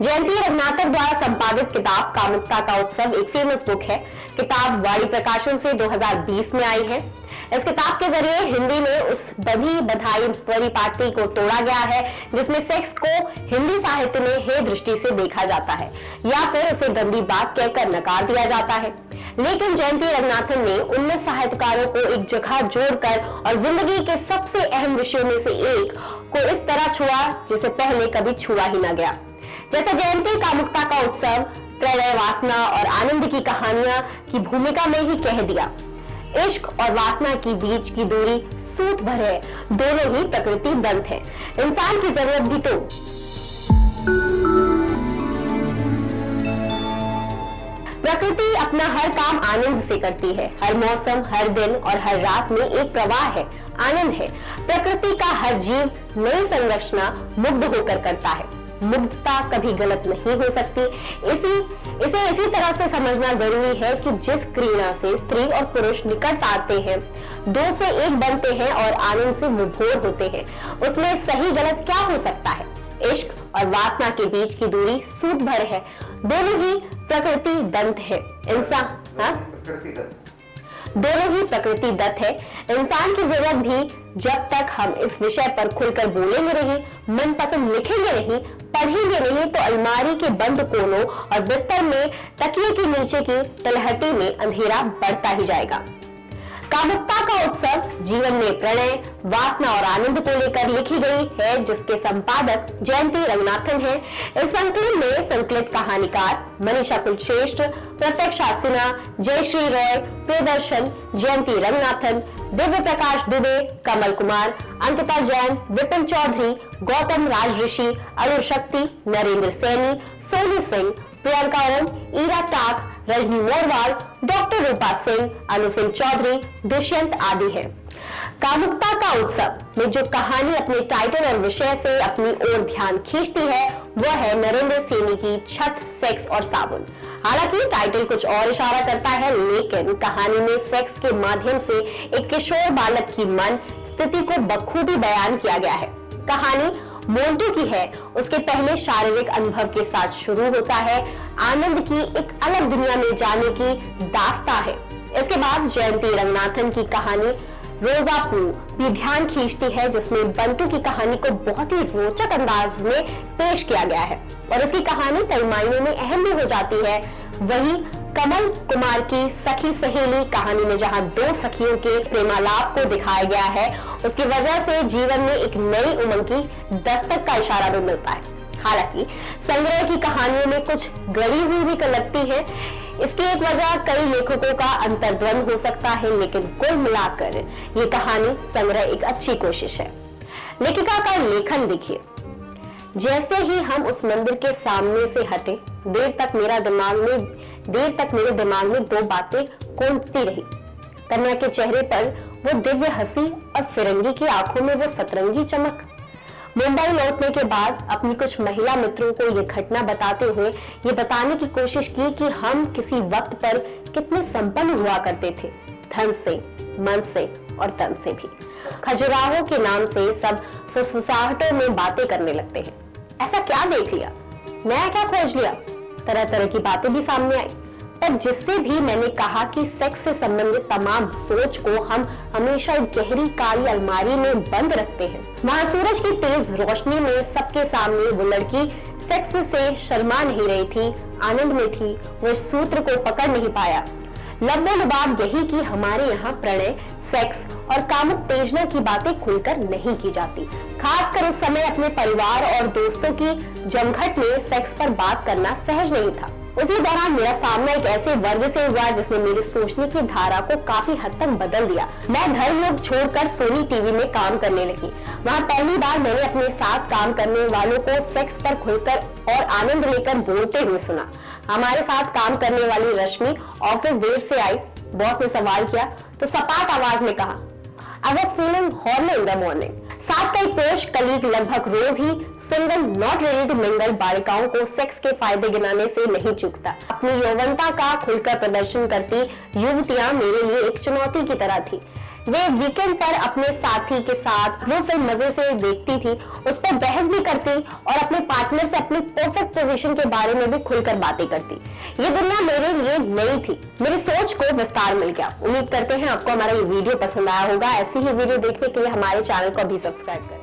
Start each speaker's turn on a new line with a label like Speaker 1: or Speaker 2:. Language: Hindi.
Speaker 1: जयंती रघुनाथन द्वारा संपादित किताब कामुकता का उत्सव एक फेमस बुक है। किताब वाणी प्रकाशन से 2020 में आई है। इस किताब के जरिए हिंदी में उस बधी बधाई परिपाटी को तोड़ा गया है जिसमें सेक्स को हिंदी साहित्य में हे दृष्टि से देखा जाता है या फिर उसे गंदी बात कहकर नकार दिया जाता है। लेकिन जयंती रघुनाथन ने 19 साहित्यकारों को एक जगह जोड़कर और जिंदगी के सबसे अहम विषयों में से एक को इस तरह छुआ जिसे पहले कभी छुआ ही न गया। जैसे जयंती कामुकता का उत्सव प्रलय, वासना और आनंद की कहानियां की भूमिका में ही कह दिया। इश्क और वासना के बीच की दूरी सूत भर है, दोनों ही प्रकृति दंत है। इंसान की जरूरत भी तो प्रकृति अपना हर काम आनंद से करती है। हर मौसम, हर दिन और हर रात में एक प्रवाह है, आनंद है। प्रकृति का हर जीव नई संरचना मुग्ध होकर करता है। मुग्धता कभी गलत नहीं हो सकती। इसे इसी तरह से समझना जरूरी है कि जिस क्रीड़ा से स्त्री और पुरुष निकट आते हैं, दो से एक बनते हैं और आनंद से विभोर होते हैं, उसमें सही गलत क्या हो सकता है। इश्क और वासना के बीच की दूरी सूत भर है, दोनों ही प्रकृति दंत है। दोनों ही प्रकृति दत्त है। इंसान की जरूरत भी जब तक हम इस विषय पर खुलकर बोलेंगे नहीं, मनपसंद लिखेंगे नहीं, पढ़ेंगे नहीं, तो अलमारी के बंद कोनों और बिस्तर में तकिए के नीचे की तलहटी में अंधेरा बढ़ता ही जाएगा। कामुकता का उत्सव जीवन में प्रणय, वासना और आनंद को लेकर लिखी गई है, जिसके संपादक जयंती रघुनाथन हैं। इस संकलन में संकलित कहानीकार मनीषा कुलश्रेष्ठ, प्रत्यक्षा सिन्हा, जयश्री रॉय, प्रियदर्शन, जयंती रघुनाथन, दिव्य प्रकाश दुबे, कमल कुमार, अंकिता जैन, विपिन चौधरी, गौतम राजऋषि, अरुण शक्ति, नरेंद्र सैनी, सोनी सिंह, प्रियंका ओम, ईरा टाक, रजनी मोरवाल, डॉक्टर रूपा सिंह, अनु सिंह चौधरी, दुष्यंत आदि हैं। कामुकता का उत्सव में जो कहानी अपने टाइटल और विषय से अपनी ओर ध्यान खींचती है वह है नरेंद्र सैनी की छत, सेक्स और साबुन। हालांकि टाइटल कुछ और इशारा करता है, लेकिन कहानी में सेक्स के माध्यम से एक किशोर बालक की मन स्थिति को बखूबी बयान किया गया है। कहानी मोन्टू की है। उसके पहले शारीरिक अनुभव के साथ शुरू होता है, आनंद की एक अलग दुनिया में जाने की दास्ता है। इसके बाद जयंती रघुनाथन की कहानी रोजापू भी ध्यान खींचती है, जिसमें बंटू की कहानी को बहुत ही रोचक अंदाज में पेश किया गया है और उसकी कहानी कई मायनों में अहम भी हो जाती है। वहीं कमल कुमार की सखी सहेली कहानी में जहां दो सखियों के प्रेमालाप को दिखाया गया है, उसकी वजह से जीवन में एक नई उमंग की दस्तक का इशारा भी मिलता है। हालांकि संग्रह की कहानियों में कुछ गड़ी हुई भी लगती है। इसकी एक वजह कई लेखकों का अंतर्द्वंद हो सकता है, लेकिन कुल मिलाकर ये कहानी संग्रह एक अच्छी कोशिश है। लेखिका का लेखन देखिए। जैसे ही हम उस मंदिर के सामने से हटे, देर तक मेरे दिमाग में दो बातें कौंधती रही। कन्या के चेहरे पर वो दिव्य हंसी और फिरंगी की आंखों में वो सतरंगी चमक। मुंबई लौटने के बाद अपनी कुछ महिला मित्रों को ये घटना बताते हुए ये बताने की कोशिश की कि हम किसी वक्त पर कितने संपन्न हुआ करते थे, धन से, मन से और तन से भी। खजुराहो के नाम से सब फुसफुसाहटों में बातें करने लगते हैं। ऐसा क्या देख लिया, नया क्या खोज लिया, तरह तरह की बातें भी सामने आई। पर जिससे भी मैंने कहा कि सेक्स से संबंधित तमाम सोच को हम हमेशा एक गहरी काली अलमारी में बंद रखते हैं। वहां सूरज की तेज रोशनी में सबके सामने वो लड़की सेक्स से शर्मा नहीं रही थी, आनंद में थी। वो सूत्र को पकड़ नहीं पाया। लब्बो लुबाब यही कि हमारे यहाँ प्रणय, सेक्स और कामुक तेजना की बातें खुलकर नहीं की जाती। खासकर उस समय अपने परिवार और दोस्तों की जमघट में सेक्स पर बात करना सहज नहीं था। उसी दौरान मेरा सामना एक ऐसे वर्ग से हुआ जिसने मेरी सोचने की धारा को काफी हद तक बदल दिया। मैं धर्म योग छोड़कर सोनी टीवी में काम करने लगी। वहाँ पहली बार मैंने अपने साथ काम करने वालों को सेक्स पर खुलकर और आनंद लेकर बोलते हुए सुना। हमारे साथ काम करने वाली रश्मि ऑफिस देर से आई। बॉस ने सवाल किया तो सपाट आवाज में कहा, I was feeling horny in the morning. साथ का एक पुरुष कलीग लगभग रोज ही single not ready to mingle बालिकाओं को सेक्स के फायदे गिनाने से नहीं चूकता। अपनी यौवनता का खुलकर प्रदर्शन करती युवतियां मेरे लिए एक चुनौती की तरह थी। वे वीकेंड पर अपने साथी के साथ वो फिल्म मजे से देखती थी, उस पर बहस भी करती और अपने पार्टनर से अपनी परफेक्ट पोजीशन के बारे में भी खुलकर बातें करती। ये दुनिया मेरे लिए नई थी, मेरी सोच को विस्तार मिल गया। उम्मीद करते हैं आपको हमारा ये वीडियो पसंद आया होगा। ऐसी ही वीडियो देखने के लिए हमारे चैनल को भी सब्सक्राइब करें।